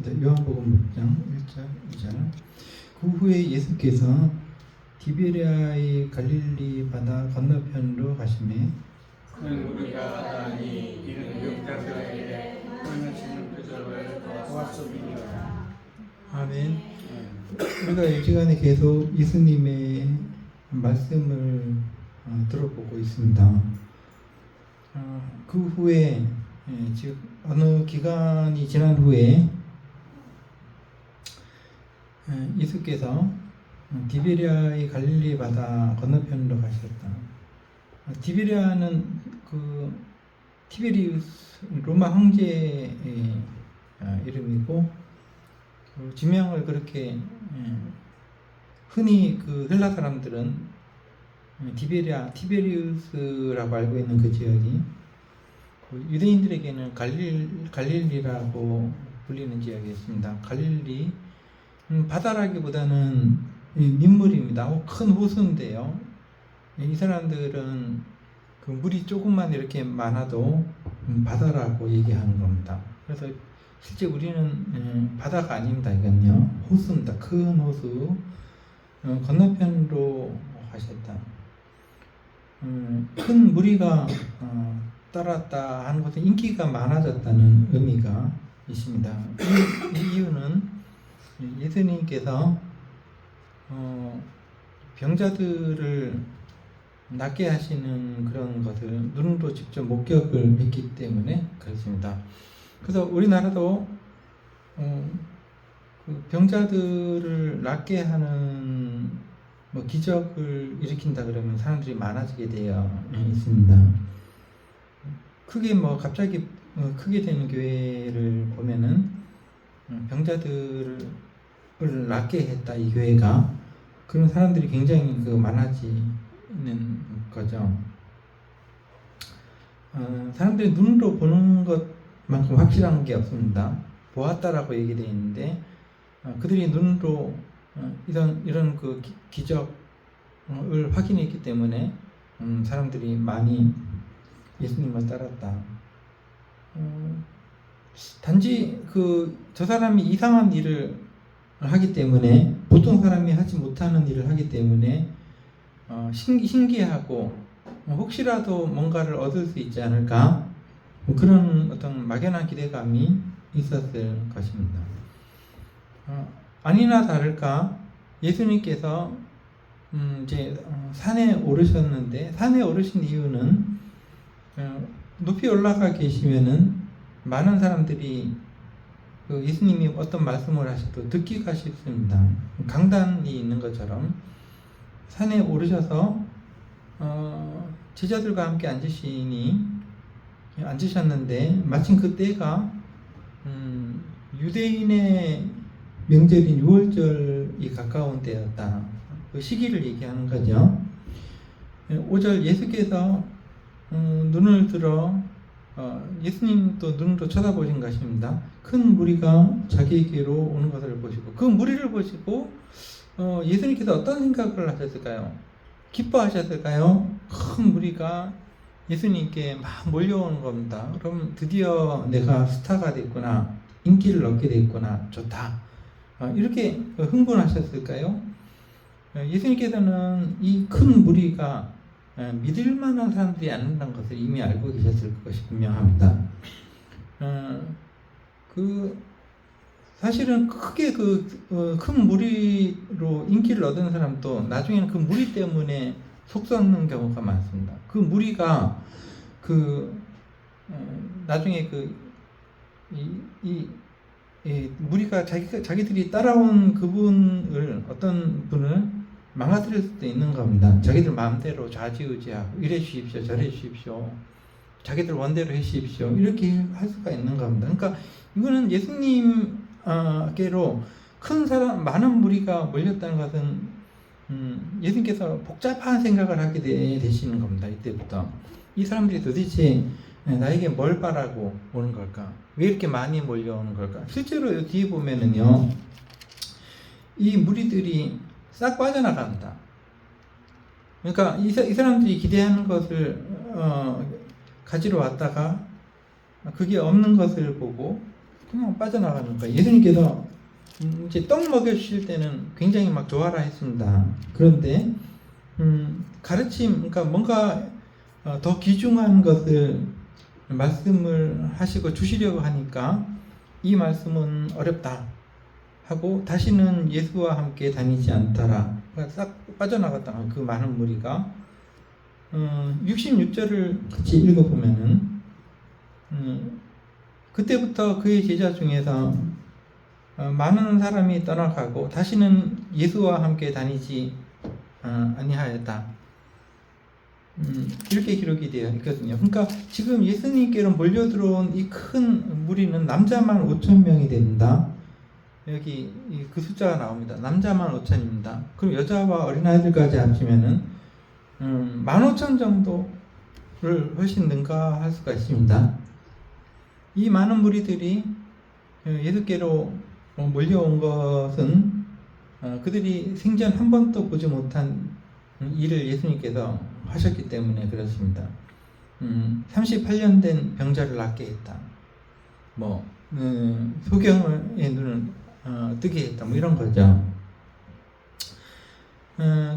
있습니다. 요한복음 6장 1절 2절. 그 후에 예수께서 디베랴의 갈릴리 바다 건너편으로 가시매 큰 무리가 많이 이는 병자들에게 끊어지는 표적을 보았음이니라. 아멘. 우리가 이 시간에 계속 예수님의 말씀을 들어보고 있습니다. 그 후에 즉 어느 기간이 지난 후에 예수께서 디베랴의 갈릴리 바다 건너편으로 가셨다. 디베랴는 그 티베리우스 로마 황제의 이름이고 그 지명을 그렇게 흔히 그 헬라 사람들은 티베리우스라고 알고 있는 그 지역이 유대인들에게는 갈릴리라고 불리는 지역이었습니다. 갈릴리 바다라기보다는 민물입니다. 큰 호수인데요. 이 사람들은 그 물이 조금만 이렇게 많아도 바다라고 얘기하는 겁니다. 그래서 실제 우리는 바다가 아닙니다. 이건요 호수입니다. 큰 호수 건너편으로 가셨다. 큰 무리가 따랐다 하는 것은 인기가 많아졌다는 의미가 있습니다. 이 이유는 예수님께서 병자들을 낫게 하시는 그런 것을 눈으로 직접 목격을 했기 때문에 그렇습니다. 그래서 우리나라도 그 병자들을 낫게 하는 뭐 기적을 일으킨다 그러면 사람들이 많아지게 되어 있습니다. 크게 뭐 갑자기 크게 되는 교회를 보면은 병자들을 낫게 했다 이 교회가 그런 사람들이 굉장히 많아지는 거죠. 사람들이 눈으로 보는 것만큼 확실한 게 없습니다. 보았다라고 얘기되어 있는데 그들이 눈으로 이런 그 기적을 확인했기 때문에 사람들이 많이 예수님을 따랐다. 단지 저 사람이 이상한 일을 하기 때문에 보통 사람이 하지 못하는 일을 하기 때문에 신기하고 혹시라도 뭔가를 얻을 수 있지 않을까 그런 어떤 막연한 기대감이 있었을 것입니다. 아니나 다를까 예수님께서 이제 산에 오르셨는데 산에 오르신 이유는 높이 올라가 계시면은 많은 사람들이 예수님이 어떤 말씀을 하셔도 듣기가 쉽습니다. 강단이 있는 것처럼 산에 오르셔서 제자들과 함께 앉으셨는데 마침 그때가 유대인의 명절인 유월절이 가까운 때였다. 그 시기를 얘기하는 거죠. 5절 예수께서 눈을 들어 예수님도 눈으로 쳐다보신 것입니다. 큰 무리가 자기에게로 오는 것을 보시고 그 무리를 보시고 예수님께서 어떤 생각을 하셨을까요? 기뻐하셨을까요? 큰 무리가 예수님께 막 몰려오는 겁니다. 그럼 드디어 내가 스타가 됐구나, 인기를 얻게 됐구나, 좋다, 이렇게 흥분하셨을까요? 예수님께서는 이 큰 무리가 믿을 만한 사람들이 아니라는 것을 이미 알고 계셨을 것이 분명합니다. 사실은 크게 큰 무리로 인기를 얻은 사람도 나중에는 그 무리 때문에 속썩는 경우가 많습니다. 그 무리가 나중에 무리가 자기들이 따라온 그분을 어떤 분을 망가뜨릴 수도 있는 겁니다. 자기들 마음대로 좌지우지하고 이래 주십시오 저래 주십시오 자기들 원대로 해 주십시오 이렇게 할 수가 있는 겁니다. 그러니까 이거는 예수님께로 많은 무리가 몰렸다는 것은 예수님께서 복잡한 생각을 하게 되시는 겁니다. 이때부터 이 사람들이 도대체 나에게 뭘 바라고 오는 걸까? 왜 이렇게 많이 몰려오는 걸까? 실제로 뒤에 보면은요 이 무리들이 싹 빠져나간다. 그러니까 이 사람들이 기대하는 것을 가지러 왔다가 그게 없는 것을 보고 그냥 빠져나가는 거예요. 예수님께서 이제 떡 먹여주실 때는 굉장히 막 좋아라 했습니다. 그런데 가르침, 그러니까 뭔가 더 귀중한 것을 말씀을 하시고 주시려고 하니까 이 말씀은 어렵다 하고 다시는 예수와 함께 다니지 않더라. 그러니까 싹 빠져나갔다. 그 많은 무리가 66절을 같이 읽어보면은 그때부터 그의 제자 중에서 많은 사람이 떠나가고 다시는 예수와 함께 다니지 아니하였다. 이렇게 기록이 되어 있거든요. 그러니까 지금 예수님께로 몰려 들어온 이 큰 무리는 남자만 5,000명이 된다. 여기 그 숫자가 나옵니다. 남자만 5,000입니다. 그럼 여자와 어린아이들까지 합치면은 15,000 정도를 훨씬 능가할 수가 있습니다. 이 많은 무리들이 예수께로 몰려온 것은 그들이 생전 한 번도 보지 못한 일을 예수님께서 하셨기 때문에 그렇습니다. 38년 된 병자를 낫게 했다. 소경의 눈을 뜨게 했다. 이런 거죠.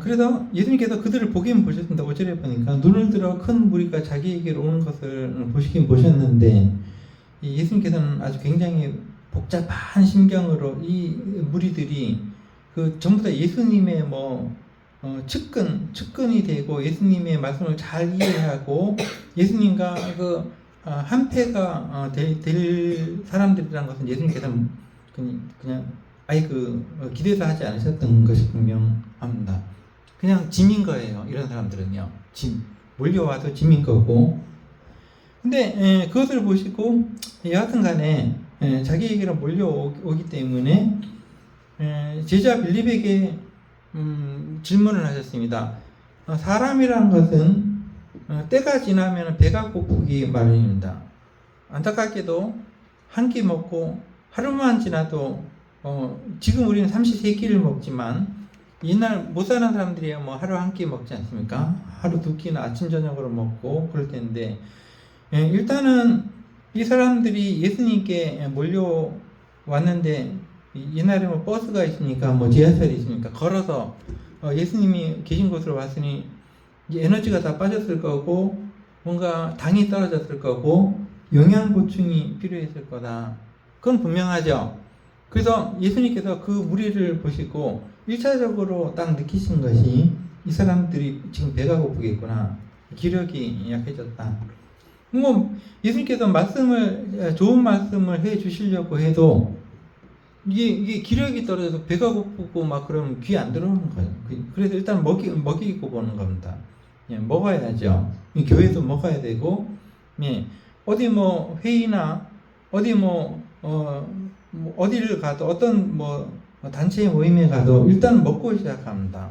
그래서 예수님께서 그들을 보긴 보셨습니다. 5절에 보니까 눈을 들어 큰 무리가 자기에게로 오는 것을 보시긴 보셨는데 예수님께서는 아주 굉장히 복잡한 심경으로 이 무리들이 전부 다 예수님의 측근이 되고 예수님의 말씀을 잘 이해하고 예수님과 한패가 될 사람들이라는 것은 예수님께서는 그냥 아예 기대도 하지 않으셨던 것이 분명합니다. 그냥 짐인 거예요. 이런 사람들은요. 몰려와도 짐인 거고. 근데 그것을 보시고 여하튼 간에 자기에게로 몰려오기 때문에 제자 빌립에게 질문을 하셨습니다. 사람이라는 것은 때가 지나면 배가 고프기 마련입니다. 안타깝게도 한 끼 먹고 하루만 지나도 지금 우리는 삼시세끼를 먹지만 옛날 못 사는 사람들이 하루 한 끼 먹지 않습니까? 하루 두 끼는 아침 저녁으로 먹고 그럴 텐데 일단은 이 사람들이 예수님께 몰려왔는데 옛날에 버스가 있으니까 지하철이 있으니까 걸어서 예수님이 계신 곳으로 왔으니 이제 에너지가 다 빠졌을 거고 뭔가 당이 떨어졌을 거고 영양 보충이 필요했을 거다. 그건 분명하죠. 그래서 예수님께서 그 무리를 보시고 1차적으로 딱 느끼신 것이 이 사람들이 지금 배가 고프겠구나. 기력이 약해졌다. 예수님께서 좋은 말씀을 해 주시려고 해도 이게 기력이 떨어져서 배가 고프고 그러면 귀 안 들어오는 거예요. 그래서 일단 먹이고 보는 겁니다. 먹어야죠. 교회도 먹어야 되고, 어디 회의나 어디 어디를 가도 어떤 단체 모임에 가도 일단 먹고 시작합니다.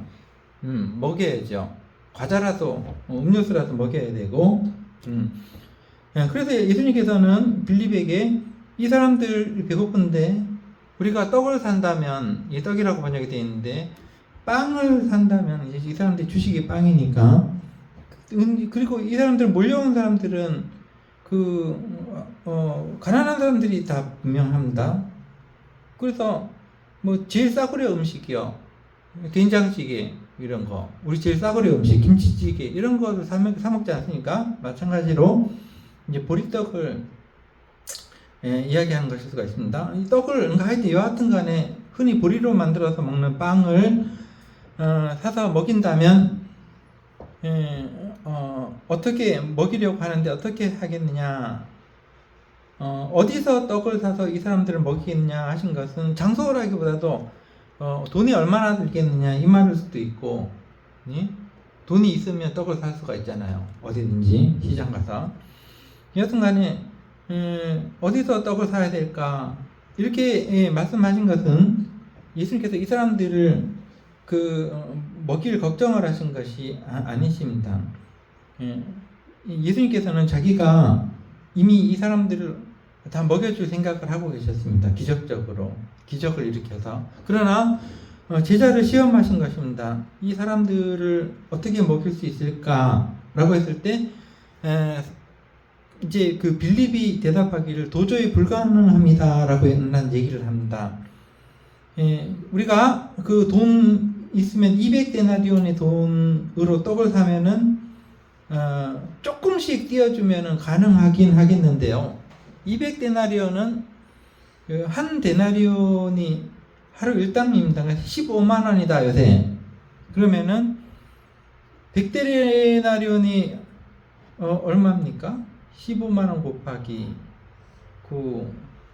먹여야죠. 과자라도 음료수라도 먹여야 되고. 그래서 예수님께서는 빌립에게 이 사람들 배고픈데 우리가 떡을 산다면, 이 떡이라고 번역이 되어 있는데 빵을 산다면 이제 이 사람들이 주식이 빵이니까, 그리고 이 사람들 몰려온 사람들은 가난한 사람들이 다 분명합니다. 그래서 제일 싸구려 음식이요, 된장찌개 이런 거, 우리 제일 싸구려 음식 김치찌개 이런 거를 사 먹지 않습니까? 마찬가지로 이제 보리떡을 이야기하는 것일 수가 있습니다. 이 떡을 하여튼 여하튼 간에 흔히 보리로 만들어서 먹는 빵을 사서 먹인다면 어떻게 먹이려고 하는데 어떻게 하겠느냐, 어디서 떡을 사서 이 사람들을 먹이겠느냐 하신 것은 장소라기보다도 돈이 얼마나 들겠느냐 이 말일 수도 있고, 돈이 있으면 떡을 살 수가 있잖아요. 어디든지 시장 가서. 여하튼 간에 어디서 떡을 사야 될까 이렇게 말씀하신 것은 예수님께서 이 사람들을 먹일 걱정을 하신 것이 아니십니다. 예수님께서는 자기가 이미 이 사람들을 다 먹여줄 생각을 하고 계셨습니다. 기적을 일으켜서. 그러나 제자를 시험하신 것입니다. 이 사람들을 어떻게 먹일 수 있을까 라고 했을 때 이제 그 빌립이 대답하기를 도저히 불가능합니다라고 난 얘기를 합니다. 우리가 그 돈 있으면 200데나리온의 돈으로 떡을 사면은 조금씩 띄워주면은 가능하긴 하겠는데요. 200데나리온은 한 데나리온이 하루 일당입니다. 15만 원이다 요새. 그러면은 100데나리온이 얼마입니까? 15만 원 곱하기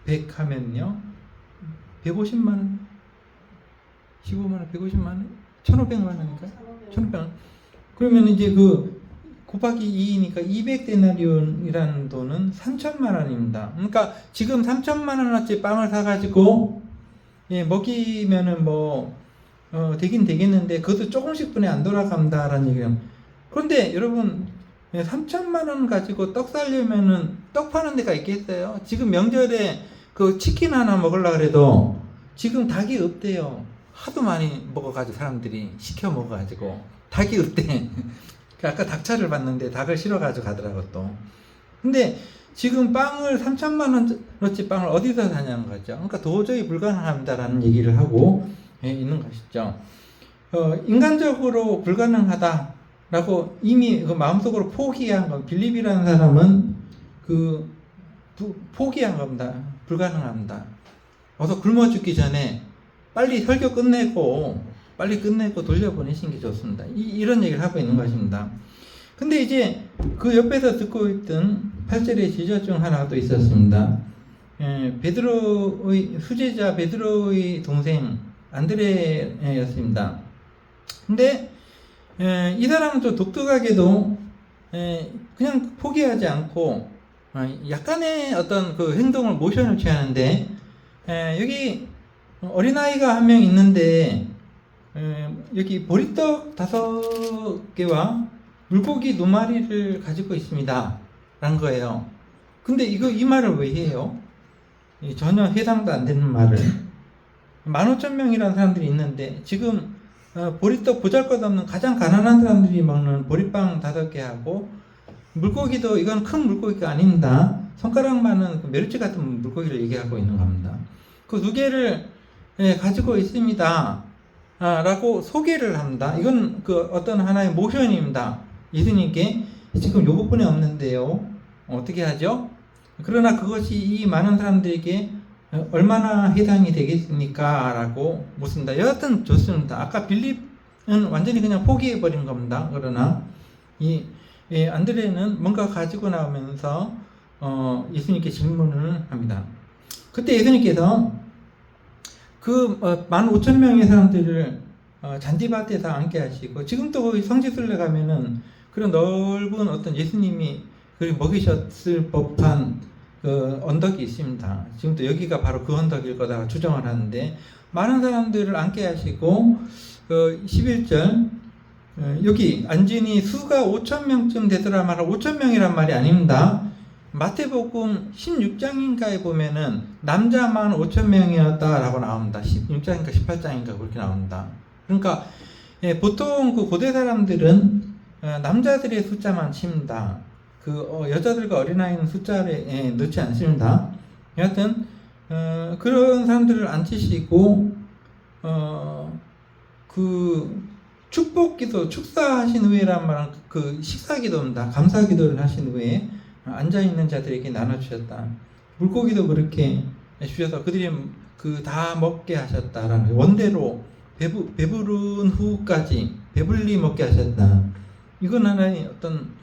100 하면요. 150만 원. 15만 원, 150만 원, 1,500만 원인가? 1,500만 원. 그러면 이제 그 곱하기 2니까 200데나리온이라는 돈은 3천만 원입니다. 그러니까 지금 3천만 원어치 빵을 사가지고 먹이면은 되긴 되겠는데 그것도 조금씩 분에 안 돌아간다라는 얘기예요. 그런데 여러분 3천만 원 가지고 떡 사려면은 떡 파는 데가 있겠어요? 지금 명절에 그 치킨 하나 먹으려고 해도 지금 닭이 없대요. 하도 많이 먹어가지고 사람들이 시켜 먹어가지고 닭이 없대. 아까 닭차를 봤는데 닭을 실어가지고 가더라고 또. 근데 지금 빵을 3천만 원어치 빵을 어디서 사냐는 거죠. 그러니까 도저히 불가능합니다라는 얘기를 하고 있는 것이죠. 인간적으로 불가능하다라고 이미 그 마음속으로 포기한 건 빌립이라는 사람은 포기한 겁니다. 불가능합니다. 어서 굶어 죽기 전에 빨리 설교 끝내고 돌려보내신 게 좋습니다. 이런 얘기를 하고 있는 것입니다. 근데 이제 그 옆에서 듣고 있던 8절의 지저 중 하나가 또 있었습니다. 베드로의 수제자 베드로의 동생 안드레였습니다. 근데 이 사람은 좀 독특하게도 그냥 포기하지 않고 약간의 어떤 그 행동을 모션을 취하는데 여기 어린아이가 한 명 있는데 여기 보리떡 5개와 물고기 2마리를 가지고 있습니다 라는 거예요. 근데 이 말을 왜 해요? 전혀 해당도 안 되는 말을. 15,000명이라는 사람들이 있는데 지금 보리떡 보잘것없는 가장 가난한 사람들이 먹는 보리빵 5개하고 물고기도 이건 큰 물고기가 아닙니다. 손가락만한 그 메르치 같은 물고기를 얘기하고 있는 겁니다. 그 2개를 가지고 있습니다 라고 소개를 합니다. 이건 그 어떤 하나의 모션입니다. 예수님께 지금 요 부분에 없는데요 어떻게 하죠? 그러나 그것이 이 많은 사람들에게 얼마나 해당이 되겠습니까? 라고 묻습니다. 여하튼 좋습니다. 아까 빌립은 완전히 그냥 포기해버린 겁니다. 그러나 이 안드레는 뭔가 가지고 나오면서 예수님께 질문을 합니다. 그때 예수님께서 그 15,000명의 사람들을 잔디밭에서 앉게 하시고 지금도 거기 성지순례 가면은 그런 넓은 어떤 예수님이 먹이셨을 법한 그 언덕이 있습니다. 지금도 여기가 바로 그 언덕일 거다 추정을 하는데 많은 사람들을 앉게 하시고 11절 여기 앉으니 수가 5,000명쯤 되더라 말하 5,000명이란 말이 아닙니다. 마태복음 16장인가에 보면은 남자만 5,000명이었다라고 나옵니다. 16장인가 18장인가 그렇게 나옵니다. 그러니까 보통 그 고대 사람들은 남자들의 숫자만 칩니다. 여자들과 어린아이는 숫자에 넣지 않습니다. 여하튼 그런 사람들을 앉히시고 그 축복기도 축사하신 후에란 말은 그 식사기도입니다. 감사기도를 하신 후에 앉아있는 자들에게 나눠주셨다. 물고기도 그렇게 주셔서 그들이 다 먹게 하셨다라는 원대로 배부른 후까지 배불리 먹게 하셨다. 이건 하나의 어떤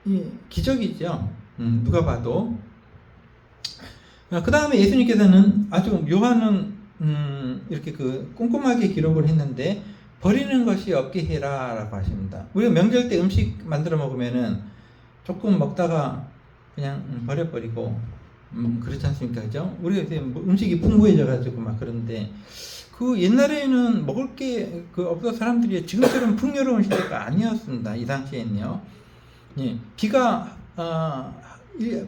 이 기적이죠. 누가 봐도. 그 다음에 예수님께서는 아주 묘한 이렇게 꼼꼼하게 기록을 했는데 버리는 것이 없게 해라 라고 하십니다. 우리가 명절 때 음식 만들어 먹으면은 조금 먹다가 그냥 버려버리고 그렇지 않습니까? 그죠? 우리가 이제 음식이 풍부해져 가지고 막 그런데 그 옛날에는 먹을 게 없어서 사람들이 지금처럼 풍요로운 시대가 아니었습니다. 이 당시에는요. 예, 비가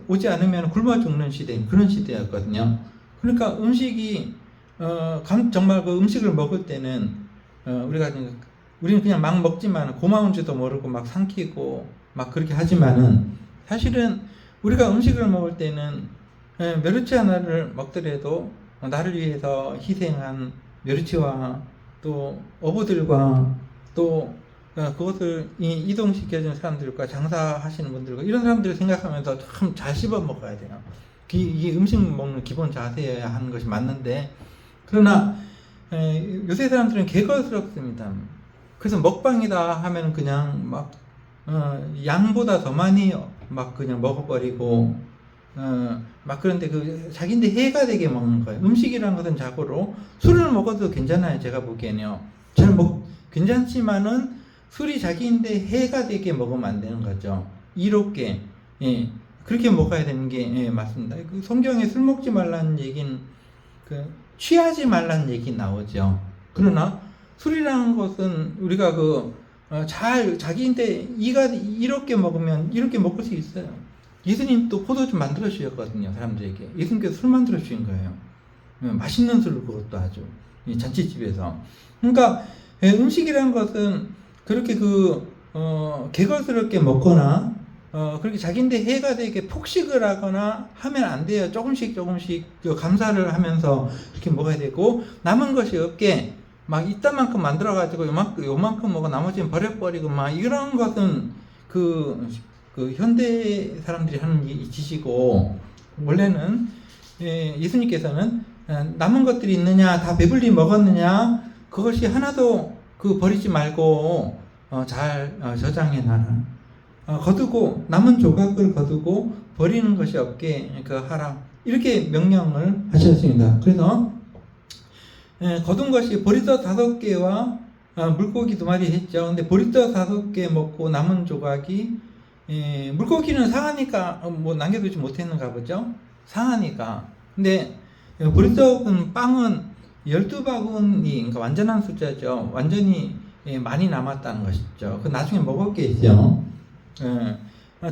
오지 않으면 굶어 죽는 시대 그런 시대였거든요. 그러니까 음식이 정말 그 음식을 먹을 때는 우리는 그냥 막 먹지만 고마운 줄도 모르고 막 삼키고 막 그렇게 하지만은 사실은 우리가 음식을 먹을 때는 멸치 하나를 먹더라도 나를 위해서 희생한 멸치와 또 어부들과 또 그것을 이동시켜준 사람들과 장사하시는 분들과 이런 사람들을 생각하면서 참 잘 씹어 먹어야 돼요. 이게 음식 먹는 기본 자세여야 하는 것이 맞는데, 그러나 요새 사람들은 개걸스럽습니다. 그래서 먹방이다 하면 그냥 막 양보다 더 많이 막 그냥 먹어버리고 막 그런데 그 자기인데 해가 되게 먹는 거예요. 음식이라는 것은 자고로 술을 먹어도 괜찮아요. 제가 보기에는요. 괜찮지만은 술이 자기인데 해가 되게 먹으면 안 되는 거죠. 이롭게 그렇게 먹어야 되는 게 맞습니다. 그 성경에 술 먹지 말라는 얘기는 그 취하지 말라는 얘기 나오죠. 그러나 술이라는 것은 우리가 자기인데 이가 이렇게 먹으면 이렇게 먹을 수 있어요. 예수님 또 포도주 만들어 주셨거든요, 사람들에게. 예수님께서 술 만들어 주신 거예요. 맛있는 술을, 그것도 아주 잔치집에서. 그러니까 음식이라는 것은 그렇게 개걸스럽게 먹거나 그렇게 자기인데 해가 되게 폭식을 하거나 하면 안 돼요. 조금씩 감사를 하면서 이렇게 먹어야 되고, 남은 것이 없게 막 이따만큼 만들어가지고 요만큼 먹어 나머지는 버려버리고 막 이런 것은 그 현대 사람들이 하는 짓이고, 원래는 예수님께서는 남은 것들이 있느냐, 다 배불리 먹었느냐, 그것이 하나도 버리지 말고 잘 저장해 놔라. 거두고 남은 조각을 거두고 버리는 것이 없게 하라, 이렇게 명령을 하셨습니다. 그래서 거둔 것이 보리떡 5개와 물고기 2마리 했죠. 근데 보리떡 5개 먹고 남은 조각이 물고기는 상하니까 뭐 남겨두지 못했는가 보죠. 상하니까. 근데 보리떡은 빵은 12바구니, 그러니까 완전한 숫자죠. 완전히 많이 남았다는 것이죠. 그 나중에 먹었겠죠.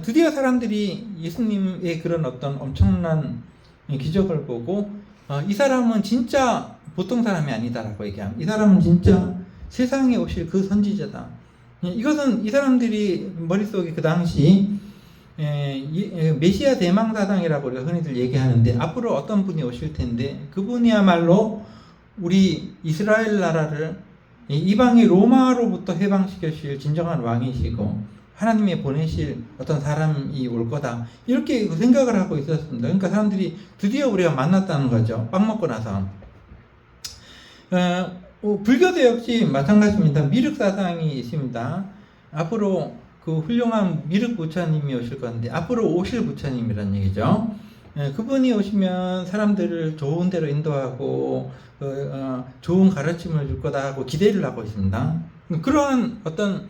드디어 사람들이 예수님의 그런 어떤 엄청난 기적을 보고 이 사람은 진짜 보통 사람이 아니다라고 얘기합니다. 이 사람은 진짜 세상에 오실 그 선지자다. 이것은 이 사람들이 머릿속에 그 당시 메시아 대망사당이라고 우리가 흔히들 얘기하는데, 앞으로 어떤 분이 오실 텐데 그분이야말로 우리 이스라엘 나라를 이방의 로마로부터 해방시켜주실 진정한 왕이시고 하나님이 보내실 어떤 사람이 올 거다, 이렇게 생각을 하고 있었습니다. 그러니까 사람들이 드디어 우리가 만났다는 거죠. 빵 먹고 나서. 불교도 역시 마찬가지입니다. 미륵사상이 있습니다. 앞으로 그 훌륭한 미륵 부처님이 오실 건데, 앞으로 오실 부처님이란 얘기죠. 그분이 오시면 사람들을 좋은 데로 인도하고 좋은 가르침을 줄 거다 하고 기대를 하고 있습니다. 그러한 어떤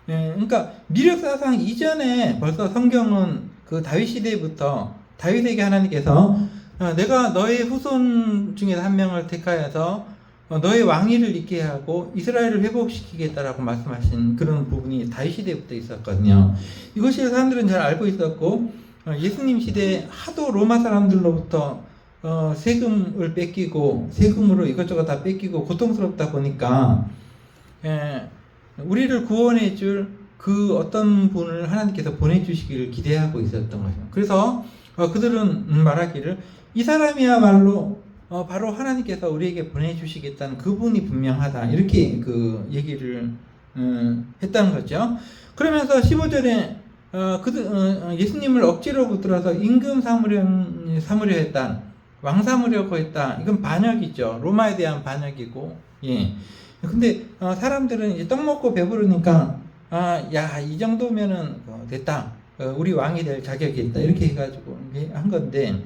그러니까 미륵사상 이전에 벌써 성경은 그 다윗 시대부터 다윗에게 하나님께서 내가 너의 후손 중에서 한 명을 택하여서 너의 왕위를 있게 하고 이스라엘을 회복시키겠다라고 말씀하신 그런 부분이 다윗 시대부터 있었거든요. 이것이 사람들은 잘 알고 있었고, 예수님 시대에 하도 로마 사람들로부터 세금을 뺏기고 세금으로 이것저것 다 뺏기고 고통스럽다 보니까 우리를 구원해 줄 그 어떤 분을 하나님께서 보내주시기를 기대하고 있었던 거죠. 그래서 그들은 말하기를 이 사람이야말로 바로 하나님께서 우리에게 보내주시겠다는 그분이 분명하다, 이렇게 얘기를 했다는 거죠. 그러면서 15절에 예수님을 억지로 붙들어서 임금 삼으려 했다, 왕 삼으려고 했다. 이건 반역이죠. 로마에 대한 반역이고. 근데 사람들은 이제 떡 먹고 배부르니까 이 정도면은 됐다, 우리 왕이 될 자격이 있다, 이렇게 해가지고 한 건데,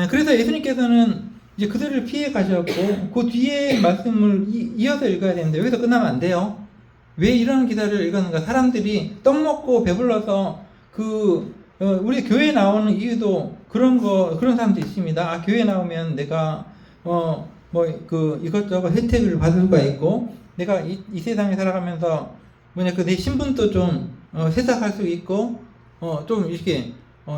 그래서 예수님께서는 이제 그들을 피해 가셨고, 그 뒤에 말씀을 이어서 읽어야 되는데 여기서 끝나면 안 돼요. 왜 이런 기사를 읽었는가? 사람들이 떡 먹고 배불러서 우리 교회에 나오는 이유도 그런 사람도 있습니다. 교회 나오면 내가 이것저것 혜택을 받을 수가 있고, 내가 이 세상에 살아가면서 내 신분도 좀 세탁할 수 있고, 좀 이렇게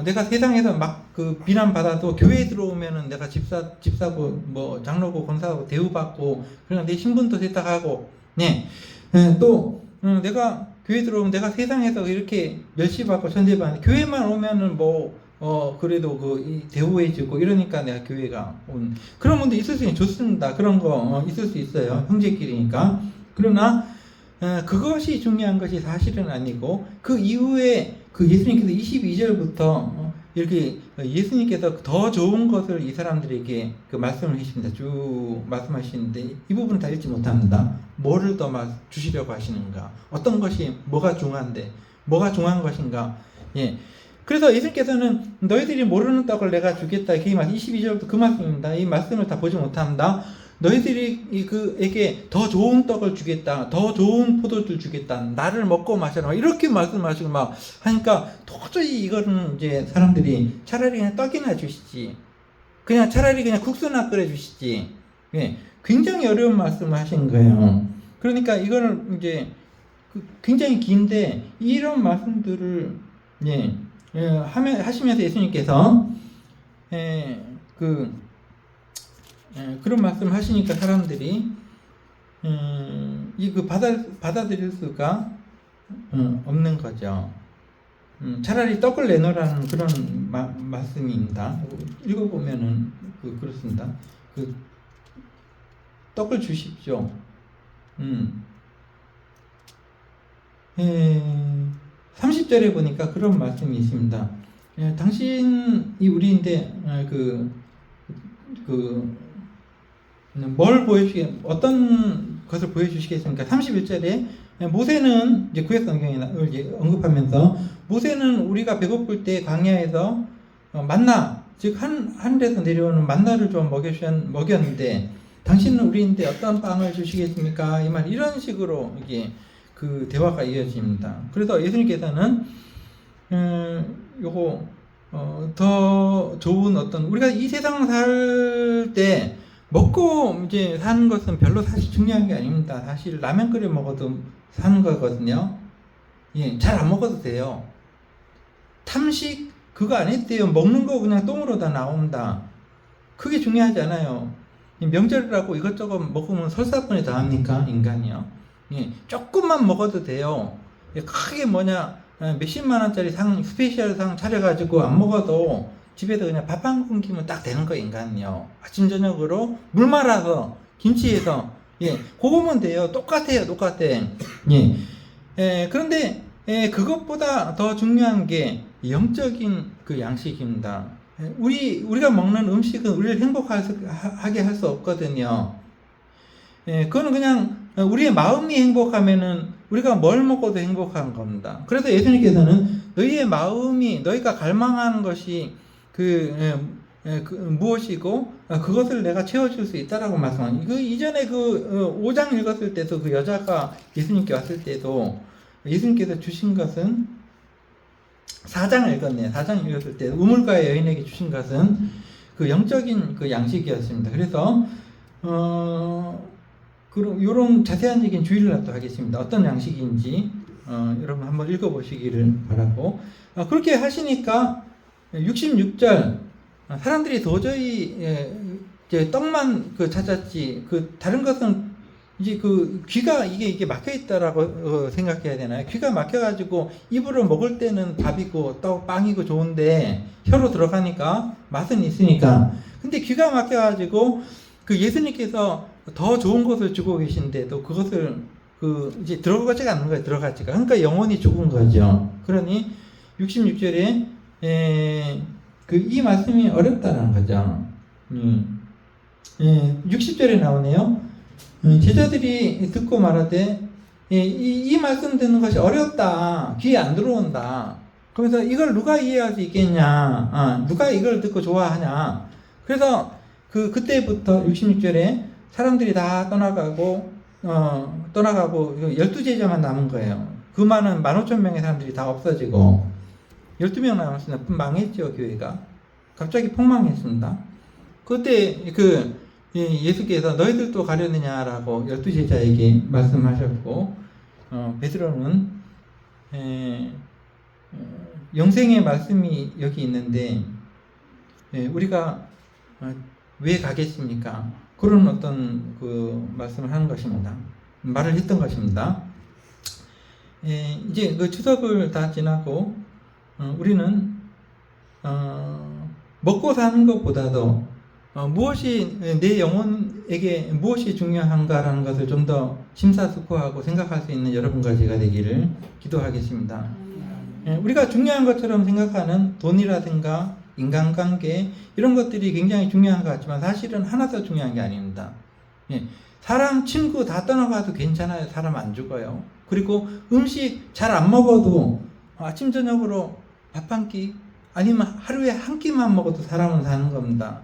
내가 세상에서 막 비난받아도 교회에 들어오면은 내가 집사고 장로고 권사고 대우받고, 그냥 내 신분도 세탁하고, 또 내가 교회 들어오면 내가 세상에서 이렇게 멸시받고 천대받는 교회만 오면은 그래도 대우해주고 이러니까 내가 교회가 온 그런 분도 있을 수 있는 좋습니다. 그런 거 있을 수 있어요. 형제끼리니까. 그러나 그것이 중요한 것이 사실은 아니고 그 이후에 그 예수님께서 22절부터 이렇게 예수님께서 더 좋은 것을 이 사람들에게 그 말씀을 하십니다. 쭉 말씀하시는데 이 부분은 다 읽지 못합니다. 뭐를 더 주시려고 하시는가? 어떤 것이 뭐가 중요한데 뭐가 중요한 것인가? 예. 그래서 예수님께서는 너희들이 모르는 떡을 내가 주겠다. 그 말씀 22절부터 그 말씀입니다. 이 말씀을 다 보지 못합니다. 너희들이 그에게 더 좋은 떡을 주겠다. 더 좋은 포도주를 주겠다. 나를 먹고 마셔라. 이렇게 말씀하시고 막 하니까 도저히 이거는 이제 사람들이 차라리 그냥 떡이나 주시지. 그냥 차라리 그냥 국수나 끓여 주시지. 예. 굉장히 어려운 말씀을 하신 거예요. 그러니까 이거는 이제 굉장히 긴데 이런 말씀들을 하시면서 예수님께서 그런 말씀을 하시니까 사람들이 받아들일 수가 없는 거죠. 차라리 떡을 내놓으라는 그런 말씀입니다. 읽어보면은 그렇습니다. 떡을 주십시오. 30절에 보니까 그런 말씀이 있습니다. 당신이 우리인데 어떤 것을 보여주시겠습니까? 31절에 모세는 이제 구약 성경에 언급하면서 모세는 우리가 배고플 때 광야에서 만나 즉 하늘에서 내려오는 만나를 좀 먹였는데 당신은 우리인데 어떤 빵을 주시겠습니까? 이런 식으로 이게 그 대화가 이어집니다. 그래서 예수님께서는 더 좋은 우리가 이 세상 살 때 먹고 이제 사는 것은 별로 사실 중요한 게 아닙니다. 사실 라면 끓여 먹어도 사는 거거든요. 예, 잘 안 먹어도 돼요. 탐식 그거 안 해도 돼요. 먹는 거 그냥 똥으로 다 나온다. 그게 중요하지 않아요. 명절이라고 이것저것 먹으면 설사분이 더 합니까? 인간이요. 예, 조금만 먹어도 돼요. 크게 몇십만 원짜리 스페셜 상 차려가지고 안 먹어도 집에서 그냥 밥 한 공기면 딱 되는 거 인간이요. 아침 저녁으로 물 말아서 김치해서 그거면 돼요. 똑같아요. 그런데 그것보다 더 중요한 게 영적인 그 양식입니다. 우리가 먹는 음식은 우리를 행복하게 할 수 없거든요. 그거는 그냥 우리의 마음이 행복하면은 우리가 뭘 먹어도 행복한 겁니다. 그래서 예수님께서는 너희의 마음이 너희가 갈망하는 것이 무엇이고 그것을 내가 채워줄 수 있다라고 말씀합니다. 이전에 5장 읽었을 때도 그 여자가 예수님께 왔을 때도 예수님께서 주신 것은 4장 읽었네요. 4장 읽었을 때 우물가의 여인에게 주신 것은 그 영적인 그 양식이었습니다. 그래서 이런 자세한 얘기는 주일날 또 하겠습니다. 어떤 양식인지 여러분 한번 읽어보시기를 바라고 그렇게 하시니까 66절 사람들이 도저히 이제 떡만 찾았지 다른 것은 이제 귀가 이게 막혀 있다라고 생각해야 되나요? 귀가 막혀가지고 입으로 먹을 때는 밥이고 빵이고 좋은데 혀로 들어가니까 맛은 있으니까 근데 귀가 막혀가지고 예수님께서 더 좋은 것을 주고 계신데도 그것을 이제 들어가지가 않는 거예요. 그러니까 영혼이 죽은 거죠. 그러니 66절에 이 말씀이 어렵다는 거죠. 60절에 나오네요. 제자들이 듣고 말하되 이 말씀 듣는 것이 어렵다. 귀에 안 들어온다. 그러면서 이걸 누가 이해할 수 있겠냐. 누가 이걸 듣고 좋아하냐. 그래서 그때부터 66절에 사람들이 다 떠나가고 12제자만 남은 거예요. 그 많은 15,000명의 사람들이 다 없어지고 12명 남았습니다. 망했죠, 교회가. 갑자기 폭망했습니다. 그때 예수께서 너희들도 가려느냐라고 12제자에게 말씀하셨고 베드로는 영생의 말씀이 여기 있는데 우리가 왜 가겠습니까? 그런 어떤 말씀을 하는 것입니다. 말을 했던 것입니다. 이제 그 추석을 다 지나고 우리는 먹고 사는 것보다도 무엇이 내 영혼에게 무엇이 중요한가라는 것을 좀 더 심사숙고하고 생각할 수 있는 여러분과 제가 되기를 기도하겠습니다. 우리가 중요한 것처럼 생각하는 돈이라든가 인간관계 이런 것들이 굉장히 중요한 것 같지만 사실은 하나도 중요한 게 아닙니다. 사람, 친구 다 떠나가도 괜찮아요. 사람 안 죽어요. 그리고 음식 잘 안 먹어도 아침 저녁으로 밥 한 끼 아니면 하루에 한 끼만 먹어도 사람은 사는 겁니다.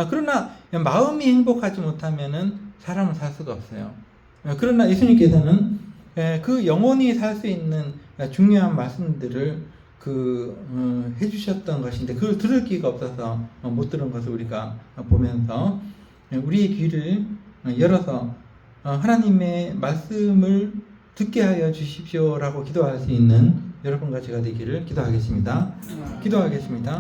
그러나 마음이 행복하지 못하면은 사람은 살 수가 없어요. 그러나 예수님께서는 그 영혼이 살 수 있는 중요한 말씀들을 해주셨던 것인데 그걸 들을 기회가 없어서 못 들은 것을 우리가 보면서 우리의 귀를 열어서 하나님의 말씀을 듣게 하여 주십시오라고 기도할 수 있는 여러분과 제가 되기를 기도하겠습니다. 기도하겠습니다.